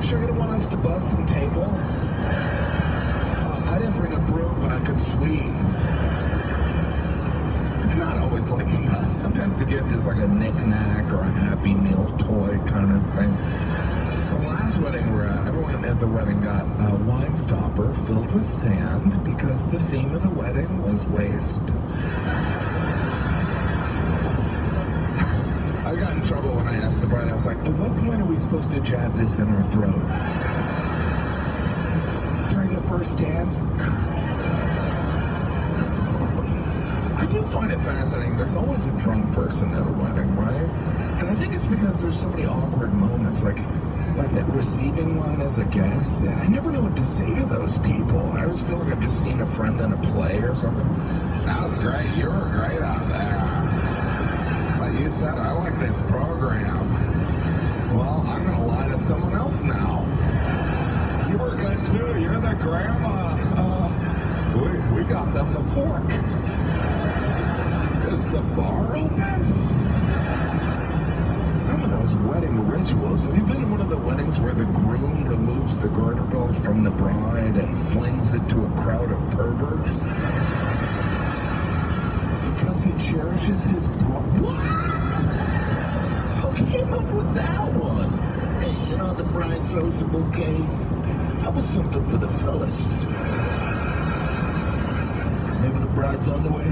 sure you don't want us to bust some tables? I didn't bring a broom, but I could sweep. It's not always like that. Sometimes the gift is like a knick-knack or a Happy Meal toy kind of thing. The last wedding we're at, everyone at the wedding got a wine stopper filled with sand because the theme of the wedding was waste. I got in trouble when I asked the bride. I was like, at what point are we supposed to jab this in our throat? During the first dance? I do find it fascinating. There's always a drunk person at a wedding, right? And I think it's because there's so many awkward moments, like that receiving line as a guest. I never know what to say to those people. I always feel like I've just seen a friend in a play or something. That was great. You were great out there. Like you said, I like this program. Well, I'm going to lie to someone else now. You were good too. You're the grandma. We got them the fork. Is the bar open? Some of those wedding rituals. Have you been to one of the weddings where the groom removes the garter belt from the bride and flings it to a crowd of perverts? Because he cherishes his bride. What? Who came up with that one? Hey, you know, the bride throws the bouquet. That was something for the fellas. Maybe the bride's on the way.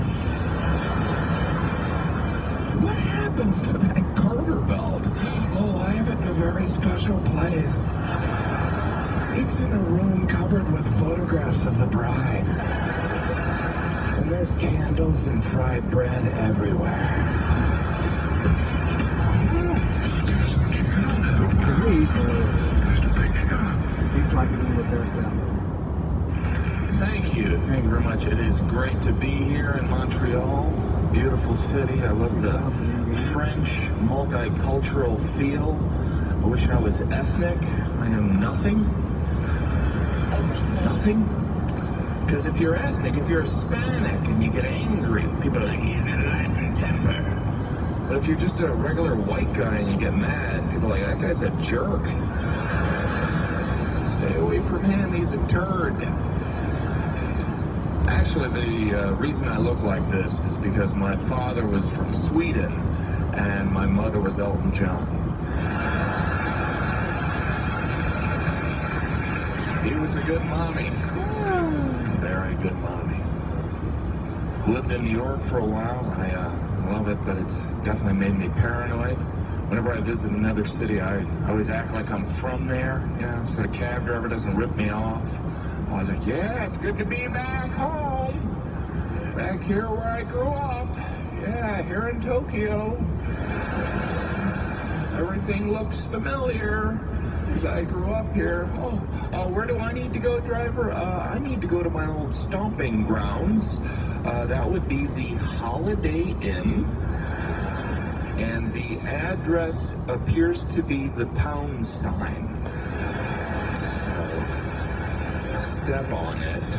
What happens to that garter belt? Oh, I have it in a very special place. It's in a room covered with photographs of the bride. And there's candles and fried bread everywhere. He's like a little embarrassed out. Thank you very much. It is great to be here in Montreal. Beautiful city. I love the French multicultural feel. I wish I was ethnic. I know nothing. Nothing. Because if you're ethnic, if you're Hispanic and you get angry, people are like, he's in a Latin temper. But if you're just a regular white guy and you get mad, people are like, that guy's a jerk. Stay away from him, he's a turd. Actually, the reason I look like this is because my father was from Sweden and my mother was Elton John. He was a good mommy. Very good mommy. I've lived in New York for a while. I love it, but it's definitely made me paranoid. Whenever I visit another city, I always act like I'm from there, you know, so the cab driver doesn't rip me off. I was like, yeah, it's good to be back home. Back here where I grew up. Yeah, here in Tokyo. Everything looks familiar because I grew up here. Oh, where do I need to go, driver? I need to go to my old stomping grounds. That would be the Holiday Inn. And the address appears to be the pound sign. So, step on it.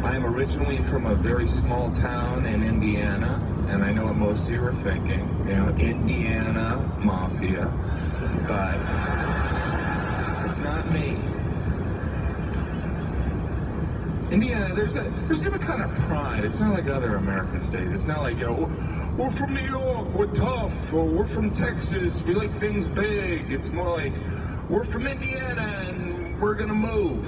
I'm originally from a very small town in Indiana, and I know what most of you are thinking, you know, Indiana Mafia, but it's not me. Indiana, there's a different kind of pride. It's not like other American states. It's not like, we're from New York, we're tough, or we're from Texas, we like things big. It's more like, we're from Indiana and we're gonna move.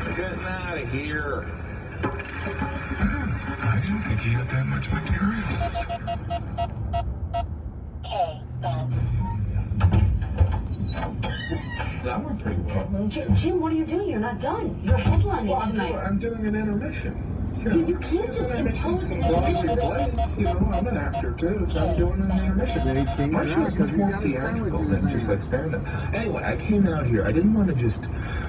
We're getting out of here. I didn't think he had that much material. That went pretty well. Jim, what are you doing? You're not done. You're headlining tonight. I'm doing an intermission. You can't just impose an intermission. You know, I'm an actor too, so I'm doing an intermission. My show is much more theatrical than just like stand-up. Anyway, I came out here. I didn't want to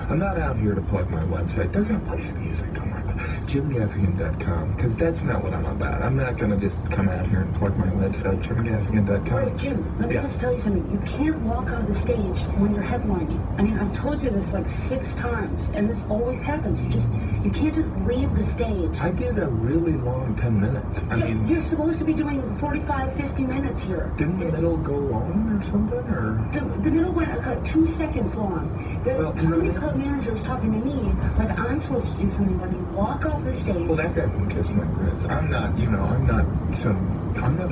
I'm not out here to plug my website. They're going to play some music, don't worry. JimGaffigan.com, because that's not what I'm about. I'm not going to just come out here and plug my website, JimGaffigan.com. All right, Jim, let me just tell you something. You can't walk on the stage when you're headlining. I mean, I've told you this like 6 times, and this always happens. You can't just leave the stage. I did a really long 10 minutes. I mean, You're supposed to be doing 45, 50 minutes here. didn't the middle go long or something, or? The middle went like 2 seconds long. The Well, comedy club manager was talking to me like I'm supposed to do something when you walk off the stage. Well, that guy can kiss my grits. I'm not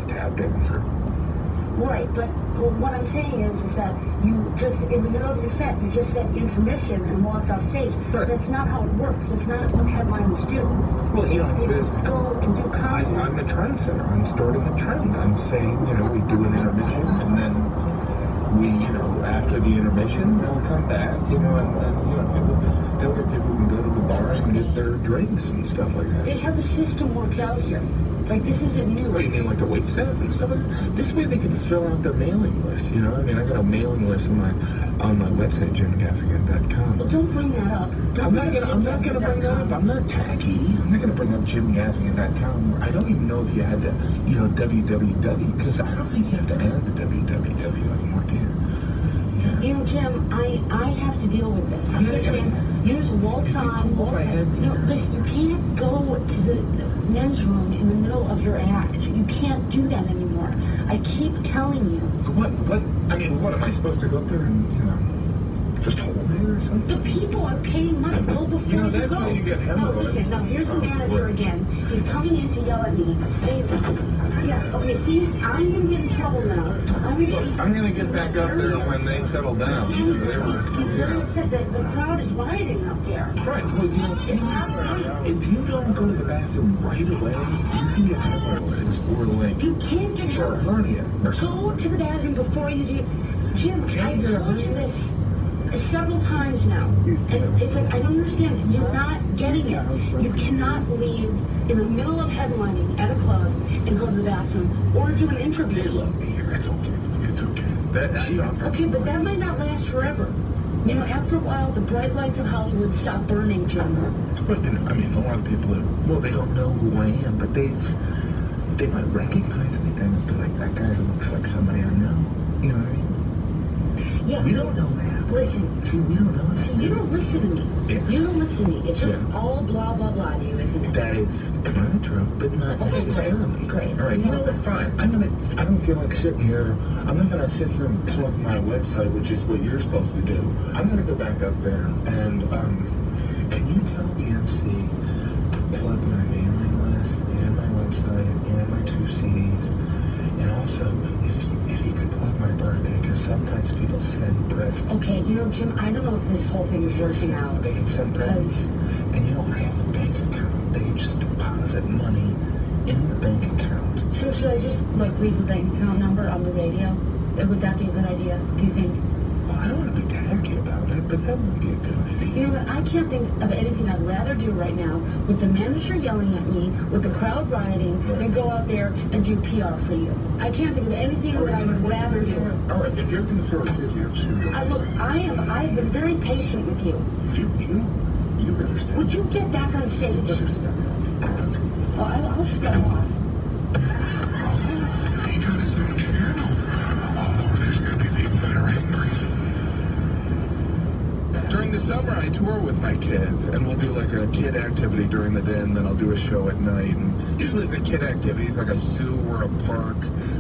a tap dancer. Right, but what I'm saying is that you just, in the middle of your set, you just said intermission and walked off stage. Right. That's not how it works. That's not what headliners do. Well, you know, They just go and do comedy. I'm a trendsetter. I'm starting a trend. I'm saying, we do an intermission, and then we, after the intermission, they'll come back, and then, the other people can go to the bar and get their drinks and stuff like that. They have a system worked out here. Like, this isn't new. What do you mean, like the wait staff and stuff like that? This way they can fill out their mailing list, I mean, I got a mailing list on my website, JimGaffigan.com. Well, don't bring that up. I'm not gonna bring that up. I'm not tacky. I'm not gonna bring up JimGaffigan.com. I don't even know if you had to, www, because I don't think you have to add the www anymore, do you? Yeah. Jim, I have to deal with this. I'm not Understand? gonna- You just waltz Is it on, cool if waltz I had- on. No, listen, you can't go to the men's room in the middle of your act. You can't do that anymore. I keep telling you. What am I supposed to go up there and, just hold it or something? The people are paying money. Go before you that's go. how you get No, hemorrhoids. listen, now here's the Oh, manager right. again. He's coming in to yell at me. Yeah, okay, see, I'm gonna get in trouble now. I'm gonna get back up there when they settle down. He's very upset that the crowd is rioting up there. Right. Well, if you don't go to the bathroom right away, you can get hemorrhoids or like You can't get or a hurt. hernia or something. Go to the bathroom before you do. Jim, Can't I've you get a told you hernia? this several times now. And it's like, I don't understand. You're not getting it. You cannot leave in the middle of headlining at a club and go to the bathroom or do an interview. They love me here. It's okay. It's okay. Okay, but that might not last forever. After a while, the bright lights of Hollywood stop burning, Jim. But, I mean, a lot of people, they don't know who I am, but they might recognize me. They might be like, that guy looks like somebody I know. You know what I mean? Yeah. We don't know that. Listen. See, we don't know See, that. you don't listen to me. Yeah. You don't listen to me. It's just Yeah. all blah, blah, blah to you, isn't it? That is kind of true, but not Okay, great, necessarily. great. All right, fine. I don't feel like sitting here. I'm not gonna sit here and plug my website, which is what you're supposed to do. I'm gonna go back up there and can you tell the MC to plug my mailing list and my website and my 2 CDs, and also if you could plug my birthday, because sometimes people send presents. Okay, Jim, I don't know if this whole thing is working out. They can send presents. And I have a bank account. They just deposit money in the bank account. So should I just leave the bank account number on the radio? Would that be a good idea? Do you think? Well, I don't want to be tacky about it, but that would be a good idea. You know what? I can't think of anything I'd rather do right now with the manager yelling at me, with the crowd rioting, than go out there and do PR for you. I can't think of anything that I would rather do. All right, if you're going to throw a kissy up, Look, I've been very patient with you. you better step. Would you get back on stage? Better step. Oh, I'll step off. He got his own channel. Oh, there's going to be people that are angry. During the summer, I tour with my kids, and we'll do like a kid activity during the day, and then I'll do a show at night. And usually the kid activity is like a zoo or a park.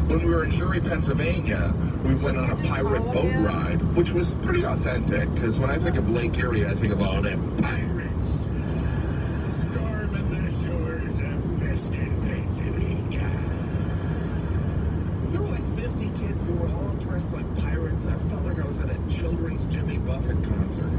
When we were in Erie, Pennsylvania, we went on a pirate boat ride, which was pretty authentic, because when I think of Lake Erie, I think of all them pirates. Storming the shores of Western Pennsylvania. There were like 50 kids that were all dressed like pirates. I felt like I was at a children's Jimmy Buffett concert.